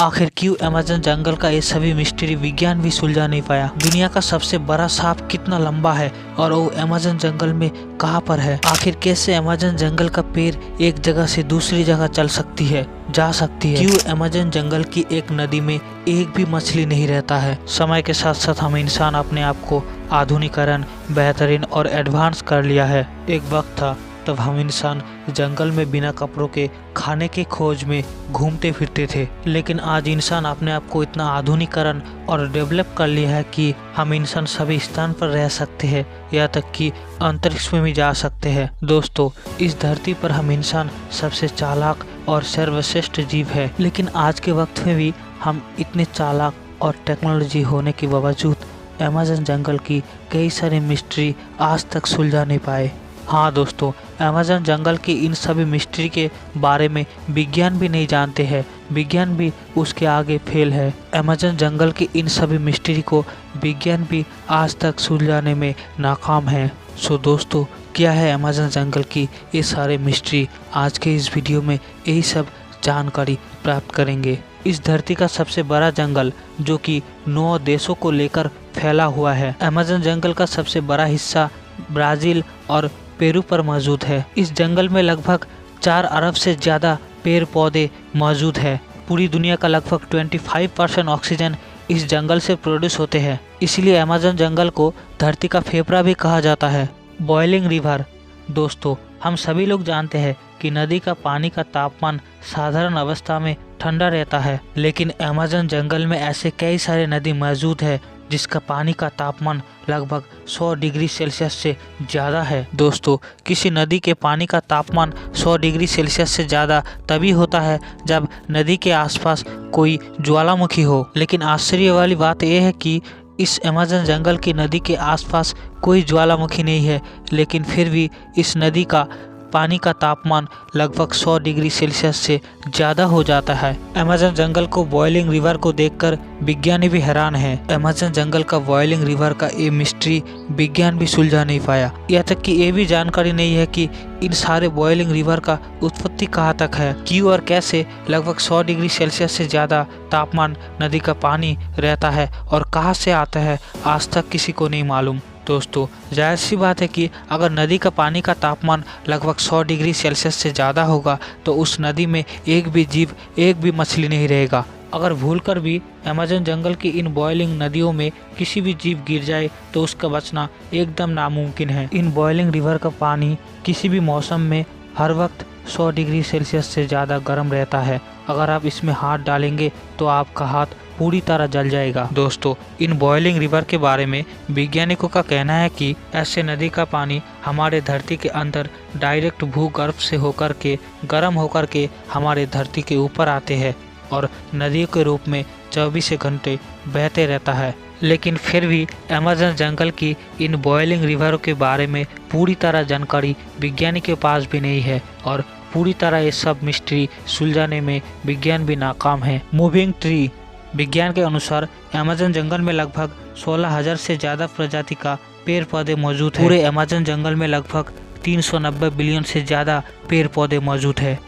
आखिर क्यों अमेज़न जंगल का ये सभी मिस्ट्री विज्ञान भी सुलझा नहीं पाया। दुनिया का सबसे बड़ा सांप कितना लंबा है और वो अमेज़न जंगल में कहाँ पर है। आखिर कैसे अमेज़न जंगल का पेड़ एक जगह से दूसरी जगह चल सकती है, जा सकती है। क्यों अमेज़न जंगल की एक नदी में एक भी मछली नहीं रहता है। समय के साथ साथ हम इंसान अपने आप को आधुनिकीकरण, बेहतरीन और एडवांस कर लिया है। एक वक्त था तब हम इंसान जंगल में बिना कपड़ों के खाने के खोज में घूमते फिरते थे, लेकिन आज इंसान अपने आप को इतना आधुनिकीकरण और डेवलप कर लिया है कि हम इंसान सभी स्थान पर रह सकते हैं, यहाँ तक कि अंतरिक्ष में भी जा सकते हैं। दोस्तों, इस धरती पर हम इंसान सबसे चालाक और सर्वश्रेष्ठ जीव है, लेकिन आज के वक्त में भी हम इतने चालाक और टेक्नोलॉजी होने के बावजूद अमेज़न जंगल की कई सारी मिस्ट्री आज तक सुलझा नहीं पाए। हाँ दोस्तों, अमेज़न जंगल की इन सभी मिस्ट्री के बारे में विज्ञान भी नहीं जानते हैं, विज्ञान भी उसके आगे फेल है। अमेज़न जंगल की इन सभी मिस्ट्री को विज्ञान भी आज तक सुलझाने में नाकाम है। सो दोस्तों, क्या है अमेज़न जंगल की ये सारे मिस्ट्री, आज के इस वीडियो में यही सब जानकारी प्राप्त करेंगे। इस धरती का सबसे बड़ा जंगल जो कि 9 देशों को लेकर फैला हुआ है। अमेज़न जंगल का सबसे बड़ा हिस्सा ब्राज़ील और पेरू पर मौजूद है। इस जंगल में लगभग 4 अरब से ज़्यादा पेड़ पौधे मौजूद है। पूरी दुनिया का लगभग 25% ऑक्सीजन इस जंगल से प्रोड्यूस होते हैं। इसलिए अमेज़न जंगल को धरती का फेफड़ा भी कहा जाता है। Boiling river. दोस्तों, हम सभी लोग जानते हैं कि नदी का पानी का तापमान साधारण अवस्था में ठंडा रहता है, लेकिन अमेज़न जंगल में ऐसे कई सारे नदी मौजूद है जिसका पानी का तापमान लगभग 100 डिग्री सेल्सियस से ज़्यादा है। दोस्तों, किसी नदी के पानी का तापमान 100 डिग्री सेल्सियस से ज़्यादा तभी होता है जब नदी के आसपास कोई ज्वालामुखी हो। लेकिन आश्चर्य वाली बात यह है कि इस अमेज़न जंगल की नदी के आसपास कोई ज्वालामुखी नहीं है, लेकिन फिर भी इस नदी का पानी का तापमान लगभग 100 डिग्री सेल्सियस से ज़्यादा हो जाता है। अमेज़न जंगल को बॉइलिंग रिवर को देखकर विज्ञानी भी हैरान हैं। अमेज़न जंगल का बॉइलिंग रिवर का ये मिस्ट्री विज्ञान भी सुलझा नहीं पाया। यहाँ तक कि ये भी जानकारी नहीं है कि इन सारे बॉइलिंग रिवर का उत्पत्ति कहाँ तक है, क्यों और कैसे लगभग 100 डिग्री सेल्सियस से ज़्यादा तापमान नदी का पानी रहता है और कहाँ से आता है, आज तक किसी को नहीं मालूम। दोस्तों, जाहिर सी बात है कि अगर नदी का पानी का तापमान लगभग 100 डिग्री सेल्सियस से ज़्यादा होगा तो उस नदी में एक भी जीव, एक भी मछली नहीं रहेगा। अगर भूलकर भी अमेज़न जंगल की इन बॉइलिंग नदियों में किसी भी जीव गिर जाए तो उसका बचना एकदम नामुमकिन है। इन बॉइलिंग रिवर का पानी किसी भी मौसम में हर वक्त 100 डिग्री सेल्सियस से ज़्यादा गर्म रहता है। अगर आप इसमें हाथ डालेंगे तो आपका हाथ पूरी तरह जल जाएगा। दोस्तों, इन बॉइलिंग रिवर के बारे में वैज्ञानिकों का कहना है कि ऐसे नदी का पानी हमारे धरती के अंदर डायरेक्ट भूगर्भ से होकर के गर्म होकर के हमारे धरती के ऊपर आते हैं और नदियों के रूप में 24 घंटे बहते रहता है। लेकिन फिर भी अमेज़न जंगल की इन बॉइलिंग रिवरों के बारे में पूरी तरह जानकारी विज्ञानी के पास भी नहीं है और पूरी तरह ये सब मिस्ट्री सुलझाने में विज्ञान भी नाकाम है। Moving tree. विज्ञान के अनुसार अमेज़न जंगल में लगभग 16,000 से ज़्यादा प्रजाति का पेड़ पौधे मौजूद है। पूरे अमेज़न जंगल में लगभग 390 बिलियन से ज़्यादा पेड़ पौधे मौजूद है।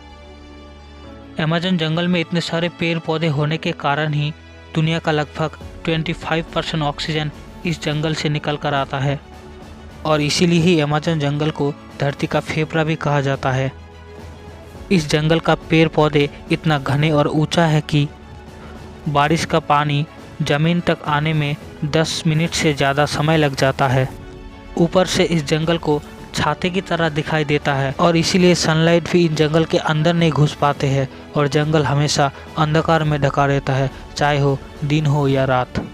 अमेज़न जंगल में इतने सारे पेड़ पौधे होने के कारण ही दुनिया का लगभग 25% ऑक्सीजन इस जंगल से निकल कर आता है और इसीलिए ही अमेज़न जंगल को धरती का फेफड़ा भी कहा जाता है। इस जंगल का पेड़ पौधे इतना घने और ऊंचा है कि बारिश का पानी ज़मीन तक आने में 10 मिनट से ज़्यादा समय लग जाता है। ऊपर से इस जंगल को छाते की तरह दिखाई देता है और इसीलिए सनलाइट भी इन जंगल के अंदर नहीं घुस पाते हैं और जंगल हमेशा अंधकार में ढका रहता है, चाहे हो दिन हो या रात।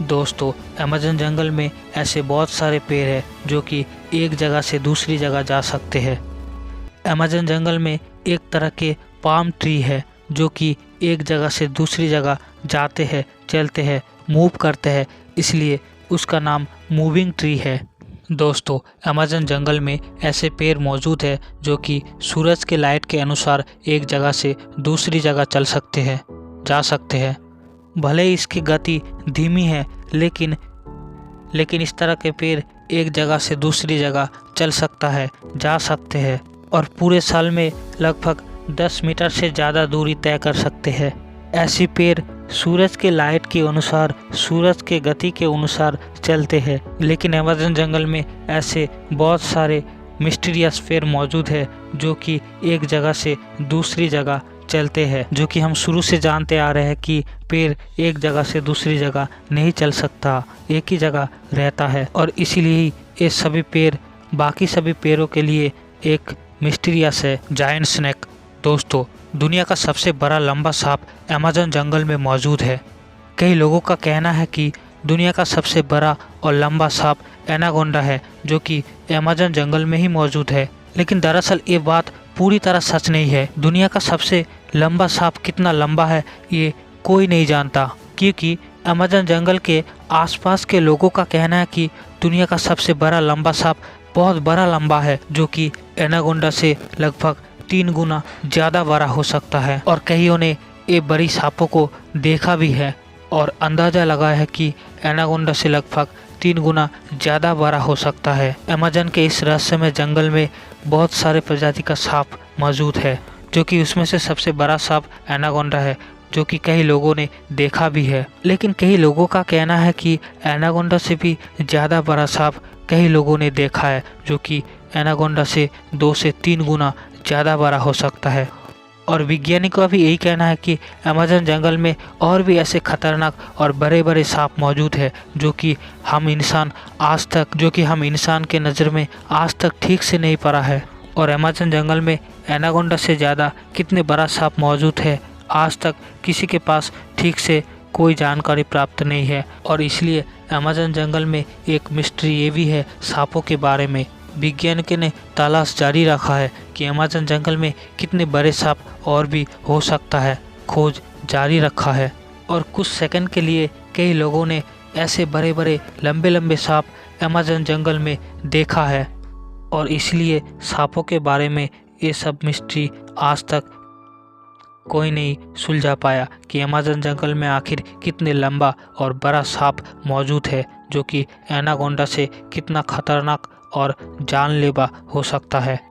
दोस्तों, अमेज़न जंगल में ऐसे बहुत सारे पेड़ हैं जो कि एक जगह से दूसरी जगह जा सकते हैं। अमेज़न जंगल में एक तरह के पाम ट्री है जो कि एक जगह से दूसरी जगह जाते हैं, चलते हैं, मूव करते हैं, इसलिए उसका नाम मूविंग ट्री है। दोस्तों, अमेज़न जंगल में ऐसे पेड़ मौजूद है जो कि सूरज के लाइट के अनुसार एक जगह से दूसरी जगह चल सकते हैं, जा सकते हैं। भले ही इसकी गति धीमी है, लेकिन इस तरह के पेड़ एक जगह से दूसरी जगह चल सकता है, जा सकते हैं और पूरे साल में लगभग 10 मीटर से ज़्यादा दूरी तय कर सकते हैं। ऐसी पेड़ सूरज के लाइट के अनुसार, सूरज के गति के अनुसार चलते हैं। लेकिन अमेज़न जंगल में ऐसे बहुत सारे मिस्टीरियस पेड़ मौजूद है जो कि एक जगह से दूसरी जगह चलते हैं। जो कि हम शुरू से जानते आ रहे हैं कि पेड़ एक जगह से दूसरी जगह नहीं चल सकता, एक ही जगह रहता है। और इसीलिए ये सभी पेड़ बाकी सभी पेड़ों के लिए एक मिस्टीरियस है। Giant snake. दोस्तों, दुनिया का सबसे बड़ा लंबा सांप अमेज़न जंगल में मौजूद है। कई लोगों का कहना है कि दुनिया का सबसे बड़ा और लंबा सांप एनाकोंडा है जो कि अमेज़न जंगल में ही मौजूद है। लेकिन दरअसल ये बात पूरी तरह सच नहीं है। दुनिया का सबसे लंबा सांप कितना लंबा है ये कोई नहीं जानता, क्योंकि अमेज़न जंगल के आसपास के लोगों का कहना है कि दुनिया का सबसे बड़ा लंबा सांप बहुत बड़ा लंबा है जो कि एनाकोंडा से लगभग 3 गुना ज़्यादा बड़ा हो सकता है। और कईयों ने ये बड़ी सांपों को देखा भी है और अंदाज़ा लगाया है कि एनाकोंडा से लगभग 3 गुना ज़्यादा बड़ा हो सकता है। अमेज़न के इस रहस्यमय जंगल में बहुत सारे प्रजाति का सांप मौजूद है, जो कि उसमें से सबसे बड़ा सांप एनाकोंडा है जो कि कई लोगों ने देखा भी है। लेकिन कई लोगों का कहना है कि एनाकोंडा से भी ज़्यादा बड़ा सांप कई लोगों ने देखा है जो कि एनाकोंडा से 2 से 3 गुना ज़्यादा बड़ा हो सकता है। और वैज्ञानिकों का भी यही कहना है कि अमेज़न जंगल में और भी ऐसे खतरनाक और बड़े बड़े सांप मौजूद है जो कि हम इंसान के नज़र में आज तक ठीक से नहीं पड़ा है। और अमेज़न जंगल में एनाकोंडा से ज़्यादा कितने बड़ा सांप मौजूद है आज तक किसी के पास ठीक से कोई जानकारी प्राप्त नहीं है। और इसलिए अमेज़न जंगल में एक मिस्ट्री ये भी है सांपों के बारे में। वैज्ञानिकों ने तलाश जारी रखा है कि अमेज़न जंगल में कितने बड़े सांप और भी हो सकता है, खोज जारी रखा है। और कुछ सेकंड के लिए कई लोगों ने ऐसे बड़े बड़े लंबे लंबे सांप अमेज़न जंगल में देखा है। और इसलिए सांपों के बारे में ये सब मिस्ट्री आज तक कोई नहीं सुलझा पाया कि अमेज़न जंगल में आखिर कितने लंबा और बड़ा सांप मौजूद है जो कि एनाकोंडा से कितना खतरनाक और जानलेवा हो सकता है।